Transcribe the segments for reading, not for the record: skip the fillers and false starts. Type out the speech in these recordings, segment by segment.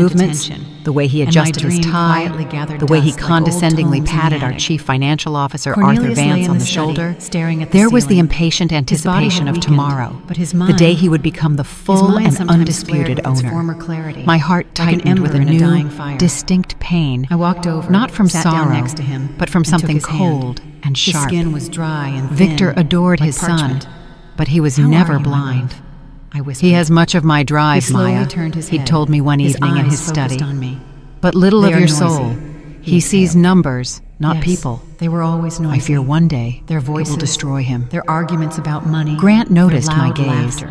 movements, the way he adjusted his tie, the way he condescendingly patted our chief financial officer, Arthur Vance, on the shoulder. There was the impatient anticipation of tomorrow, the day he would become the full and undisputed owner. My heart tightened with a new, distinct pain, I walked over, not from sat down sorrow, next to him, but from and took something his hand. cold and His sharp. skin was dry and thin, Victor adored like his parchment. son, but he was "How are never you, my blind. love?" I whispered. He has much of my drive, He slowly Maya, turned his he'd head. told me one His evening in eyes his study. focused on me. But little "They of are your noisy," soul. he He sees exhaled. numbers, not Yes, people. They were always noisy. I fear one day Their it voices, will destroy him. their arguments about money, Grant their noticed my loud gaze. laughter.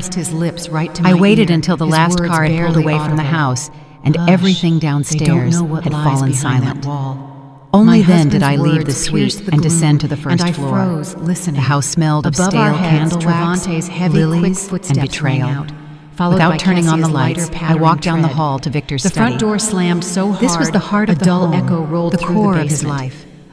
pressed his lips right to my I waited ear. until the His last words car had pulled barely away from the audible. house, and Hush, everything they don't downstairs know what had lies fallen behind silent. that wall. Only My then did husband's I leave the words suite pierced the and gloom, descend to the first and I floor. froze, listening. The house smelled of Above stale our heads, candle wax, Travante's heavy, quick lilies, footsteps and betrayal. rang out, followed Without by turning on the Cassia's lighter, lights, I pattering walked down the tread. hall to Victor's The study. front door slammed so hard, This was the heart a of the dull home, echo rolled the through core the of his basement. life.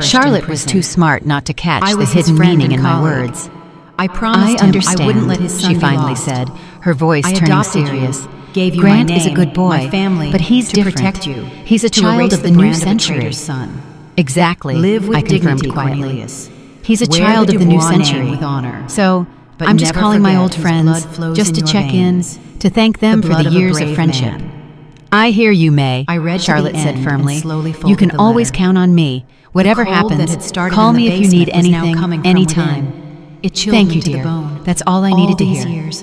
perished Charlotte in was prison. too smart not to catch I the was his hidden friend meaning and in my colleague. words. I promised him understand, I wouldn't let his son she be finally lost. said, her voice I turning adopted serious. you, gave you Grant my is a name, good boy, my family, but he's to different. protect you. He's a to child erase of the the new brand of a century. traitor's son. Exactly, Live with I confirmed dignity, quietly. Cornelius. He's a Wear child the of the new Dubois name century. with honor. So, But I'm just never calling my forget old his friends blood flows just in to your check veins. in, to thank them The for blood the of a years of brave friendship. man. I hear you, May, I read to the Charlotte said end firmly. and slowly You folded can the always letter. count on me. Whatever The cold that happens, had started call in the me if you need basement was now anything, coming from anytime. within. It chilled Thank me you, to the dear. bone. That's all I All needed to these hear. years,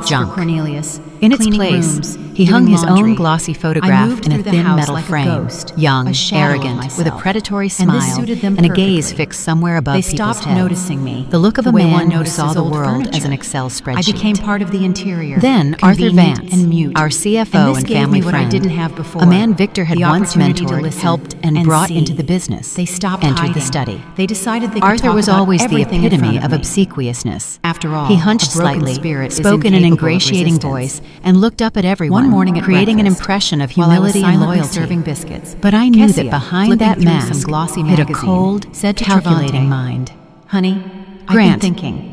was junk. Cornelius, In its cleaning place, rooms, he hung doing his laundry. own glossy I photograph moved in a through the thin house metal like a frame, ghost, young, a shadow of arrogant, with a myself. predatory And this smile suited them and a gaze perfectly. fixed somewhere above They people's stopped heads. noticing me, The look of a the way one man who notices saw the old world as an furniture. Excel spreadsheet. I became part of the interior. Then Arthur convenient Vance, and mute. our CFO and this and gave family me what friend, I didn't have before, a man Victor had the once opportunity to mentored, listen helped, and brought see. into the business, They stopped entered hiding. the study. They decided they could Arthur talk was about always the everything in epitome front of me. obsequiousness. After all, He hunched a broken slightly, spirit is spoke in an incapable of ingratiating resistance. voice, and looked up at everyone, One morning at creating an breakfast, impression of while I was humility and silently loyalty. serving biscuits, But I knew that Kessia, behind flipping that through some mask glossy hid a magazine, cold, said to calculating Travante, mind. "Honey, I've been Grant, thinking.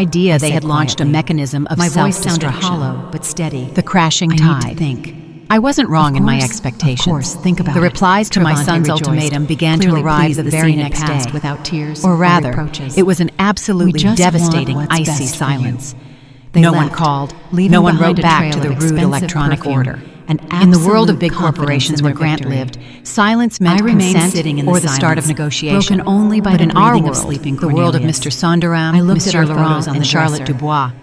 idea they said had launched quietly. a mechanism of My voice sounded self-destruction. hollow but steady. The crashing I need tide. to think. I wasn't wrong in my Of expectations. course, think about the it. replies to my Travante son's rejoiced, ultimatum began to clearly arrive pleased the the very scene had next passed day. without tears or or rather, reproaches. it was an absolutely We just devastating, want what's icy best for you. silence. They No one left, called. leaving No one behind wrote a back trail to the of rude expensive electronic perfume order. and In the world of absolute big confidence corporations in where their Grant victory. lived, silence meant I remained consent sitting in or the the start of silence, negotiation. broken only by but the in our breathing of world, sleeping the world of Cornelius. Mr. Sonderam, I looked at Monsieur our photos Laurent, on and the Charlotte dresser. Dubois,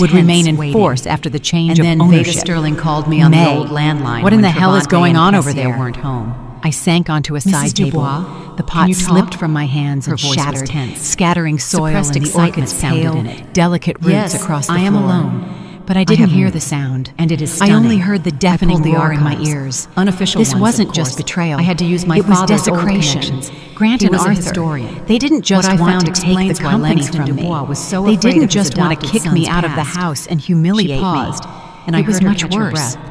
would tense, remain in waiting. force after the change And of then ownership. Veda Sterling called me on May. the old landline. What in when the hell is Travante going and on over Kessia there? weren't home. I sank onto a side Mrs. table. Dubois, The can pot you slipped talk? from my hands Her and voice was shattered, tense. scattering soil Suppressed and the excitement orchids sounded pale, in it. delicate roots Yes, across the I am floor. alone. But I I didn't have hear moved, the sound. and it is I only stunning. heard the I deafening pulled the roar in my archives. ears. Unofficial This ones, wasn't of just course. betrayal. I had to use my it was father's old desecration. connections. Grant He and was a Arthur, historian. they didn't just What I want found to take the explains why company Langston from me. Dubois was so They afraid didn't of his just want to adopted kick me son's out of the past. house and humiliate She paused, me. and I it was heard her much catch her worse. breath.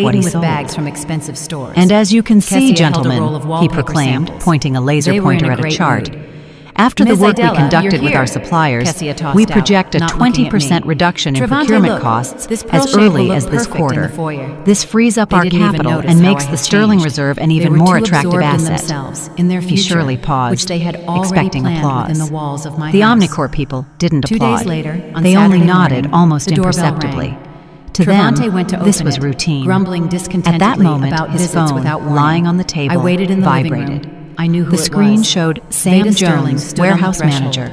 of what he with sold. bags from expensive stores. And as you can see, Kessia held a roll gentlemen, of he wallpaper proclaimed, samples. pointing a laser They were in pointer a at a great chart. mood. After the Ms. work we Idella, conducted you're with our here, suppliers, Kessia tossed we out, project a not looking at 20% me. reduction in Travante, procurement look, costs this pearl as shade will early look as this perfect in the quarter. foyer. This frees up They our didn't even capital notice and how makes I the had sterling changed. reserve an They even were more too attractive absorbed in asset. themselves, in their He future, surely paused, which they had already expecting planned applause. within the walls of my The house. Omnicorp people didn't 2 applaud. days later, on they only Saturday nodded morning, almost the doorbell imperceptibly. rang. To Travante them, went to this open was it, routine. grumbling discontentedly At that moment, about his visits phone, without warning. lying on the table, I waited in the vibrated. living room. I knew who The it screen was. showed Veda Sam Sterling Jones, stood on the warehouse threshold. manager.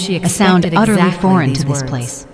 she a sound expected utterly exactly foreign these to this words. place.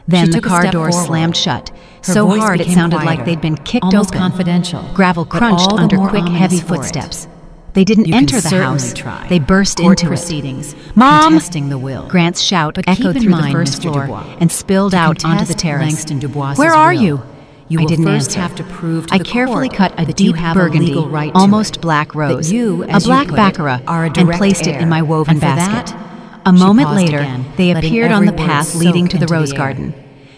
Then She the took a car step doors forward. slammed shut, Her so voice hard it became sounded quieter, like they'd been kicked almost open. confidential. Gravel but crunched all the under more quick, ominous heavy for it. footsteps. They didn't You can enter the certainly house. try. They burst Court into proceedings, it. "Mom!" contesting the will. Grant's shout But keep echoed in through mind, the first Mr. floor Dubois, and spilled to out onto the contest terrace. Langston Dubois's "Where are will, you?" You I will didn't first answer. have to prove to I the carefully court cut a that deep you have burgundy, a legal right to almost it, black rose, that you, a as you black put it, baccarat, are a and direct placed it heir. in my woven And for basket. that, A she moment paused later, again, they letting appeared on the every word path soak leading to the into rose air. garden.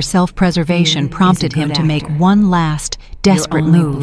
for self-preservation prompted him to make one last, desperate move.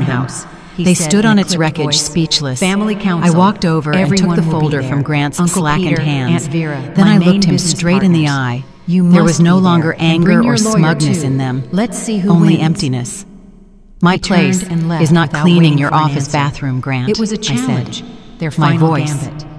townhouse. them. He They said stood in on a its clipped wreckage, voice. speechless. Family council. I walked over and took Everyone the will be folder there. from Grant's Uncle slackened Peter, hands. Aunt Vera, Then my I main looked him business straight in the partners. eye. You There must was no be longer there. And anger bring your or lawyer, smugness too. in them. Let's see who Only wins. emptiness. My He place turned and left is not without cleaning waiting your for an office answer. bathroom, Grant. It was a I said. challenge. Their My final voice gambit.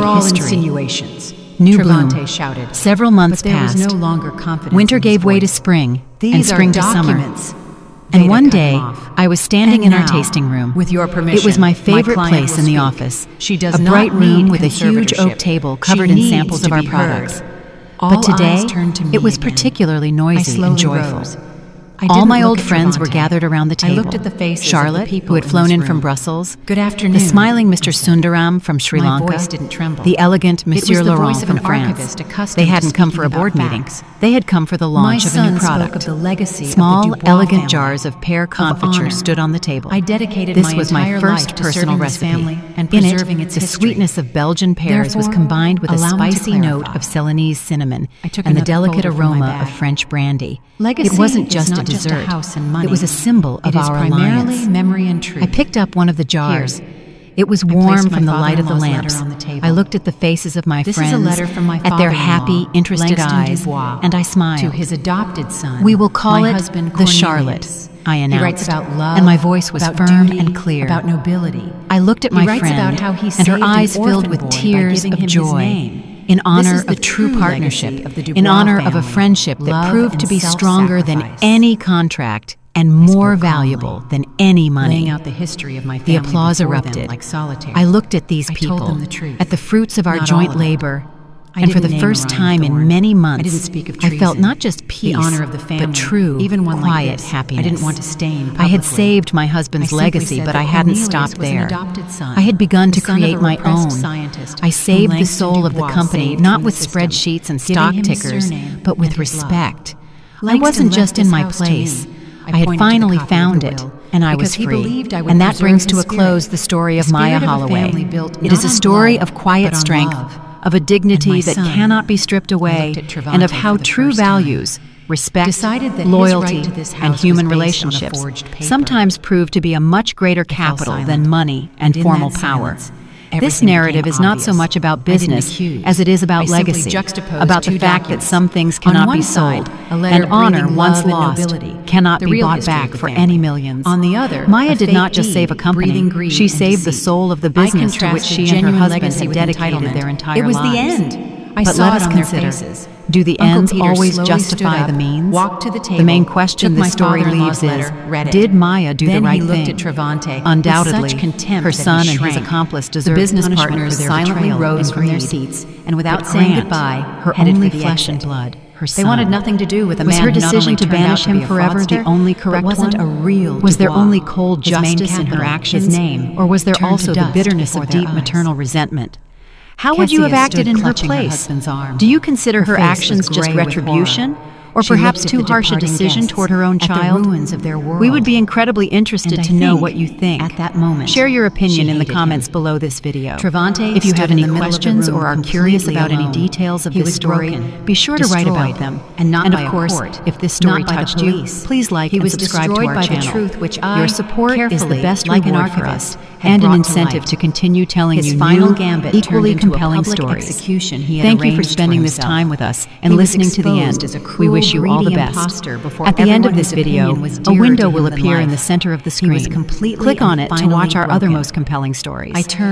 shared history. insinuations. New Trevante bloom. shouted. Several months But there was passed. no longer confidence Winter in his gave way to voice. spring, and These spring are to summer. documents. And Veda one cut day, him off. I was standing And in our now, tasting room. with your permission, It was my favorite client place will in the speak. office. She does a not bright room need with a huge oak conservatorship. table She covered in needs samples to of our be heard. products. All But today, eyes turned to me it was again. particularly I noisy slowly and joyful. rose. All my old friends were gathered around the table. I looked at the faces Charlotte, of the people who had flown this in from room. Brussels. Good afternoon. The smiling Mr. Sundaram from Sri My Lanka. voice didn't tremble. The elegant It was Monsieur the Laurent voice of from an France. archivist accustomed They to hadn't come for a speaking board about meeting. facts. They had come for the launch My of a new son spoke product. of the legacy Small, of the Dubois elegant family, jars of pear of confiture honor. stood on the table. I dedicated This my was my entire first life to personal serving this recipe. family and In preserving it, its the history. sweetness of Belgian pears was Therefore, combined with a allow me to spicy note clarify. of Celanese cinnamon I took and the another delicate folder from my aroma bag. of French brandy. Legacy It wasn't is just not a just a dessert. house and money. It was a symbol of It is our primarily alliance. memory and truth. I picked up one of the jars. Here. It was I warm placed my from the light of the father-in-law's lamps. letter on the table. I looked at the faces of my This friends, is a letter from my at their father-in-law, happy, interested Langston eyes, Dubois, and I smiled. to his adopted son. We will call my it husband the Cornelius. Charlotte, I announced. He writes about love, and my voice was about firm duty, and clear. about nobility. I looked at He my writes friend, about how he and her saved an eyes filled orphan with boy by tears giving of him his joy. name. In This honor is the of true true partnership, legacy of the in Dubois honor of a family. friendship that Love proved and to be stronger than self-sacrifice. any contract and more valuable than any money. Laying out the history of my The family applause before them erupted. like solitaire. I looked at these I people, told them the truth. at the fruits of our Not joint all of it. labor, I and for didn't the name first Orion time in Thorne. many months, I didn't speak of I felt treason. not just peace, The honor of the family, but true, even one like quiet this, happiness. I didn't want to stain I had publicly. saved my husband's I simply legacy, said but that I hadn't Cornelius stopped was an there. adopted son, I had begun the to son of create a my repressed own. scientist I who saved the Langston soul of the Dubois company, saved not from with the system, spreadsheets and giving stock him his tickers, surname but with and his love. respect. I Langston wasn't left just in this my house to place. me. I had pointed to the finally copy of found the it, will, and I because was he free. believed I would And that preserve brings to his a close spirit. the story The of Maya spirit of a Holloway. family built It is not a on story blood, of quiet but on strength, love. of a dignity And my that son, cannot be stripped away, looked at Travante and of how for the true first time. values, respect, Decided that his loyalty, right to this and house human was based on a relationships forged paper. sometimes prove to be a much greater fell capital silent. than money and in formal that power. silence, This everything narrative became is not so obvious. much about I didn't business accuse. as it is about I simply legacy, juxtaposed about the two fact that documents. some things On cannot one be side, sold, a letter and honor breathing once love and lost nobility, cannot the be real bought history back of the for family. any millions. On the other, Maya a did fake not just deed, save a company, breathing greed she and saved the deceit. soul of the I business to which contrasted she and her genuine husband legacy had with dedicated entitlement. their entire It was lives. the end. I But saw let it us on their consider, faces. do the Uncle ends Peter always slowly justify stood the up, means? walked to the table, The main question took the my story father-in-law's leaves is, letter, read it. did Maya do Then the right he looked thing? at Travante with Undoubtedly, such contempt her that he son and his shrank. accomplice The deserved business punishment partners for their silently betrayal rose and from their greed. seats, and without But saying Grant, goodbye, her headed only for the flesh and exit. blood, her They son. wanted nothing to do with a Was man her who not decision only to turned out banish to be him a forever the fraudster, only but correct wasn't one? a real Was there Dubois. only cold His main justice in her capital, actions, his name, or was there turned to also the dust bitterness before of their deep eyes. maternal resentment? How would you Kezia have acted stood in her clutching her place? husband's arm. Do you consider her Her face was actions just gray with retribution? horror. Or She perhaps looked at too the harsh a departing decision guests, toward her own at the child? ruins of their We would world. be incredibly interested And I to know think, what you think. at that moment, Share your opinion she in the hated comments him. below this video. Travante If you stood have in any the middle of the questions room or are curious completely about any alone. details of He this was story, broken, be sure to write about destroyed, them. and not of by a course, court, if this story not by the touched you, police. please like He and was subscribe to destroyed our by the channel. truth which I, Your support is the carefully, best like an reward for archivist, us, had and an brought to incentive life. to continue telling His you final new, gambit equally turned into a compelling public stories. execution he had Thank you for arranged for spending this himself. time with us and He was listening to the exposed end. as a We cruel, wish you all the greedy best. imposter before At the end of everyone this whose video, opinion was a dearer window to will him than appear in life. the center of the He was screen. completely Click on and it to finally watch our other broken. most compelling stories. I turned